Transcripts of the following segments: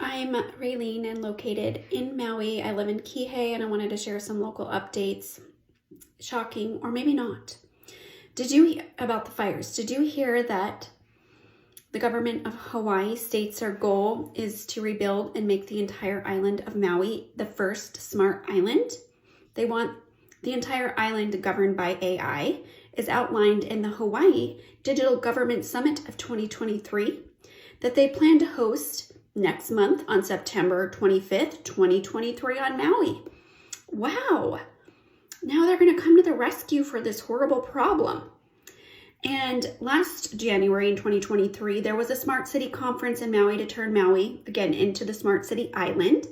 I'm Raylene and located in Maui. I live in Kihei and I wanted to share some local updates. Shocking, or maybe not. About the fires? Did you hear that the government of Hawaii states their goal is to rebuild and make the entire island of Maui the first smart island? They want the entire island governed by AI, as outlined in the Hawaii Digital Government Summit of 2023, that they plan to host next month on September 25th, 2023 on Maui. Wow. Now they're going to come to the rescue for this horrible problem. And last January in 2023, there was a smart city conference in Maui to turn Maui again into the smart city island,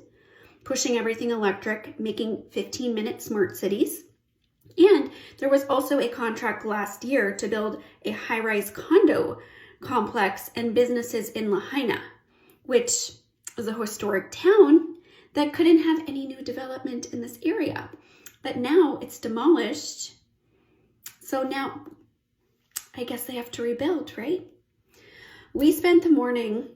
pushing everything electric, making 15-minute smart cities. And there was also a contract last year to build a high-rise condo complex and businesses in Lahaina, which was a historic town that couldn't have any new development in this area. But now it's demolished. So now I guess they have to rebuild, right? We spent the morning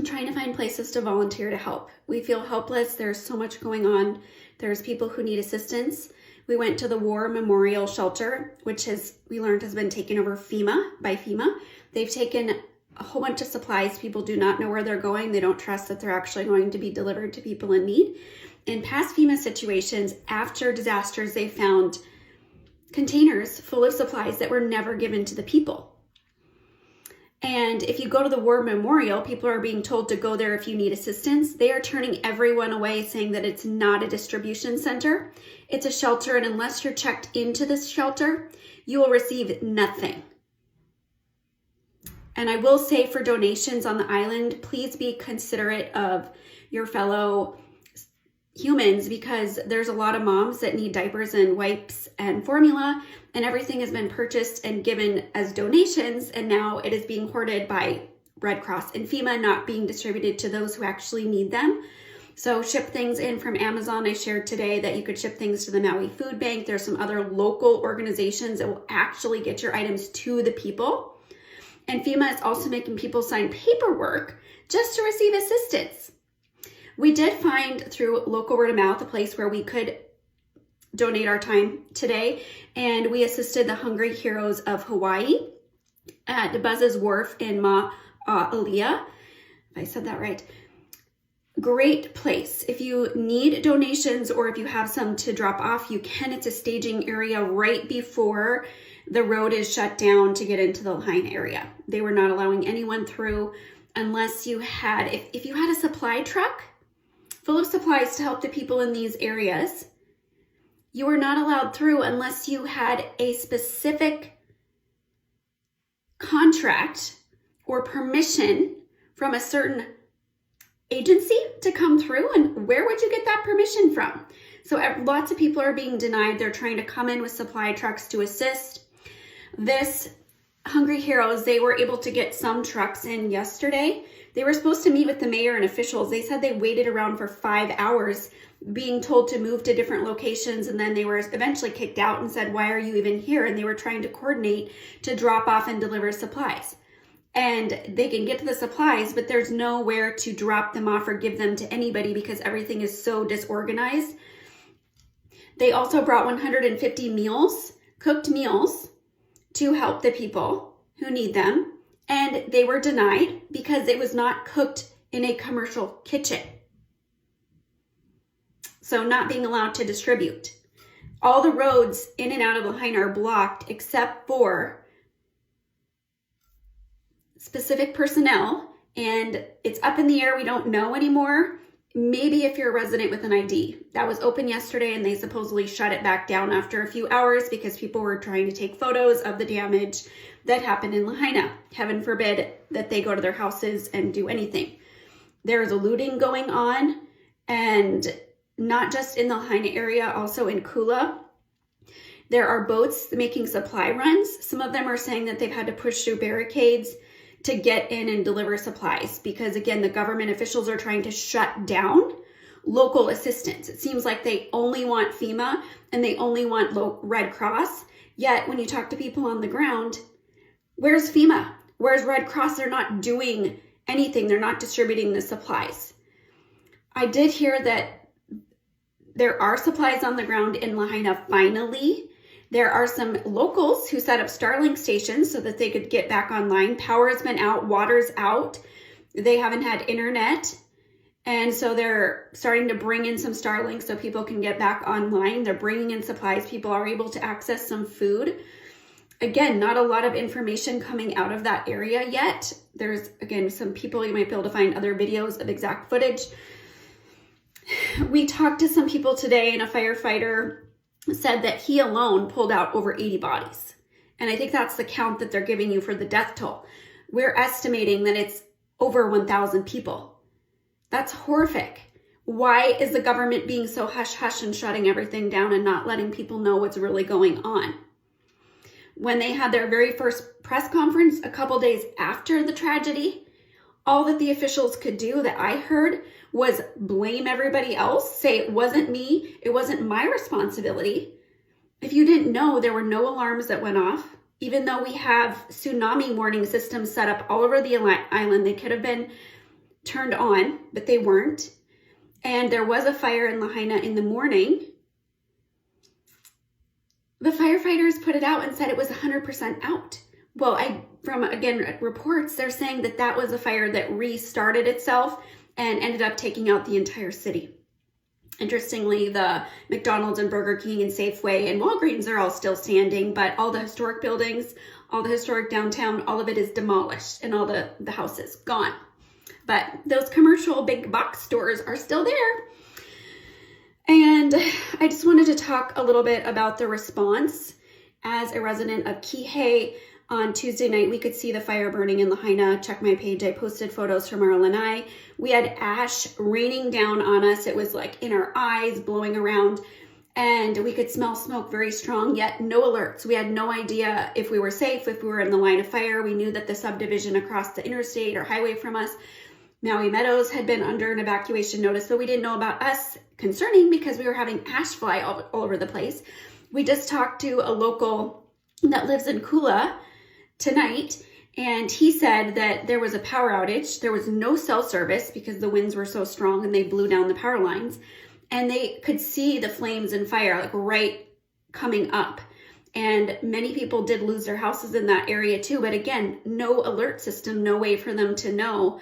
trying to find places to volunteer to help. We feel helpless. There's so much going on. There's people who need assistance. We went to the War Memorial Shelter, which we learned has been taken over by FEMA. They've taken a whole bunch of supplies. People do not know where they're going. They don't trust that they're actually going to be delivered to people in need. In past FEMA situations, after disasters, they found containers full of supplies that were never given to the people. And if you go to the War Memorial, people are being told to go there if you need assistance. They are turning everyone away, saying that it's not a distribution center. It's a shelter, and unless you're checked into this shelter, you will receive nothing. And I will say, for donations on the island, please be considerate of your fellow humans, because there's a lot of moms that need diapers and wipes and formula, and everything has been purchased and given as donations, and now it is being hoarded by Red Cross and FEMA, not being distributed to those who actually need them. So ship things in from Amazon. I shared today that you could ship things to the Maui Food Bank. There's some other local organizations that will actually get your items to the people. And FEMA is also making people sign paperwork just to receive assistance. We did find, through local word of mouth, a place where we could donate our time today, and we assisted the Hungry Heroes of Hawaii at Buzz's Wharf in Ma'alia. If I said that right. Great place. If you need donations or if you have some to drop off, you can. It's a staging area right before the road is shut down to get into the Lahaina area. They were not allowing anyone through unless you had, if you had a supply truck full of supplies to help the people in these areas, you were not allowed through unless you had a specific contract or permission from a certain agency to come through. And where would you get that permission from? So lots of people are being denied. They're trying to come in with supply trucks to assist. This Hungry Heroes, they were able to get some trucks in yesterday. They were supposed to meet with the mayor and officials. They said they waited around for 5 hours being told to move to different locations, and then they were eventually kicked out and said, "Why are you even here?" And they were trying to coordinate to drop off and deliver supplies. And they can get to the supplies, but there's nowhere to drop them off or give them to anybody because everything is so disorganized. They also brought 150 meals, cooked meals, to help the people who need them. And they were denied because it was not cooked in a commercial kitchen. So not being allowed to distribute. All the roads in and out of Lahaina are blocked except for specific personnel, and it's up in the air. We don't know anymore. Maybe if you're a resident with an ID. That was open yesterday, and they supposedly shut it back down after a few hours because people were trying to take photos of the damage that happened in Lahaina. Heaven forbid that they go to their houses and do anything. There is a looting going on, and not just in the Lahaina area, also in Kula. There are boats making supply runs. Some of them are saying that they've had to push through barricades to get in and deliver supplies because, again, the government officials are trying to shut down local assistance. It seems like they only want FEMA and they only want Red Cross. Yet when you talk to people on the ground, where's FEMA? Where's Red Cross? They're not doing anything. They're not distributing the supplies. I did hear that there are supplies on the ground in Lahaina finally. There are some locals who set up Starlink stations so that they could get back online. Power has been out, water's out. They haven't had internet. And so they're starting to bring in some Starlink so people can get back online. They're bringing in supplies. People are able to access some food. Again, not a lot of information coming out of that area yet. There's, again, some people, you might be able to find other videos of exact footage. We talked to some people today, and a firefighter said that he alone pulled out over 80 bodies. And I think that's the count that they're giving you for the death toll. We're estimating that it's over 1,000 people. That's horrific. Why is the government being so hush-hush and shutting everything down and not letting people know what's really going on? When they had their very first press conference a couple days after the tragedy, all that the officials could do that I heard was blame everybody else, say it wasn't me, it wasn't my responsibility. If you didn't know, there were no alarms that went off. Even though we have tsunami warning systems set up all over the island, they could have been turned on, but they weren't. And there was a fire in Lahaina in the morning. The firefighters put it out and said it was 100% out. Well, from again reports, they're saying that that was a fire that restarted itself and ended up taking out the entire city. Interestingly, the McDonald's and Burger King and Safeway and Walgreens are all still standing, but all the historic buildings, all the historic downtown, all of it is demolished and all the houses gone. But those commercial big box stores are still there. And I just wanted to talk a little bit about the response. As a resident of Kihei, on Tuesday night, we could see the fire burning in Lahaina. Check my page. I posted photos from our lanai. We had ash raining down on us. It was like in our eyes, blowing around, and we could smell smoke very strong, yet no alerts. We had no idea if we were safe, if we were in the line of fire. We knew that the subdivision across the interstate or highway from us, Maui Meadows, had been under an evacuation notice, but we didn't know about us concerning because we were having ash fly all over the place. We just talked to a local that lives in Kula tonight, and he said that there was a power outage. There was no cell service because the winds were so strong and they blew down the power lines, and they could see the flames and fire like right coming up. And many people did lose their houses in that area too, but again, no alert system, no way for them to know,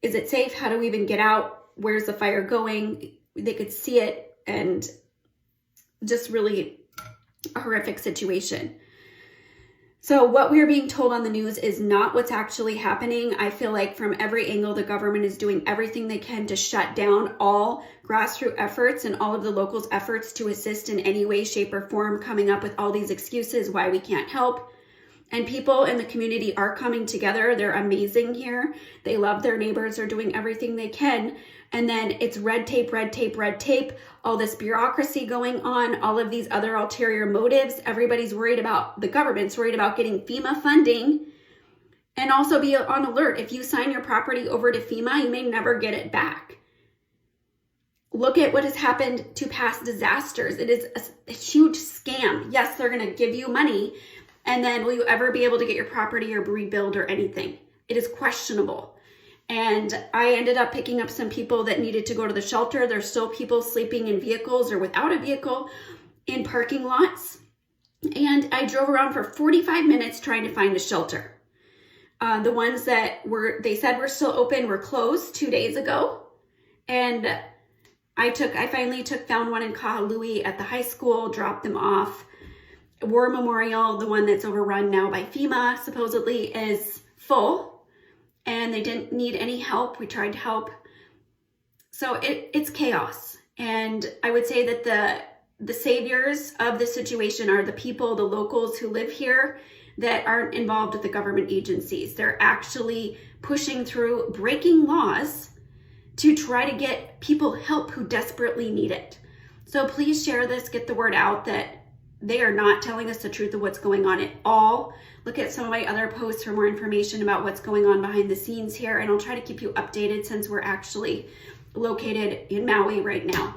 is it safe? How do we even get out? Where's the fire going? They could see it, and just really a horrific situation. So what we're being told on the news is not what's actually happening. I feel like from every angle, the government is doing everything they can to shut down all grassroots efforts and all of the locals' efforts to assist in any way, shape, or form, coming up with all these excuses why we can't help. And people in the community are coming together. They're amazing here. They love their neighbors. They're doing everything they can. And then it's red tape, red tape, red tape, all this bureaucracy going on, all of these other ulterior motives. Everybody's worried about, the government's worried about getting FEMA funding. And also be on alert. If you sign your property over to FEMA, you may never get it back. Look at what has happened to past disasters. It is a huge scam. Yes, they're going to give you money, and then will you ever be able to get your property or rebuild or anything? It is questionable. And I ended up picking up some people that needed to go to the shelter. There's still people sleeping in vehicles or without a vehicle in parking lots. And I drove around for 45 minutes trying to find a shelter. The ones that they said were still open were closed 2 days ago. And I finally found one in Kahului at the high school, dropped them off. War Memorial, the one that's overrun now by FEMA, supposedly is full, and they didn't need any help. We tried to help. So it's chaos. And I would say that the saviors of the situation are the people, the locals who live here that aren't involved with the government agencies. They're actually pushing through, breaking laws to try to get people help who desperately need it. So please share this, get the word out that they are not telling us the truth of what's going on at all. Look at some of my other posts for more information about what's going on behind the scenes here, and I'll try to keep you updated since we're actually located in Maui right now.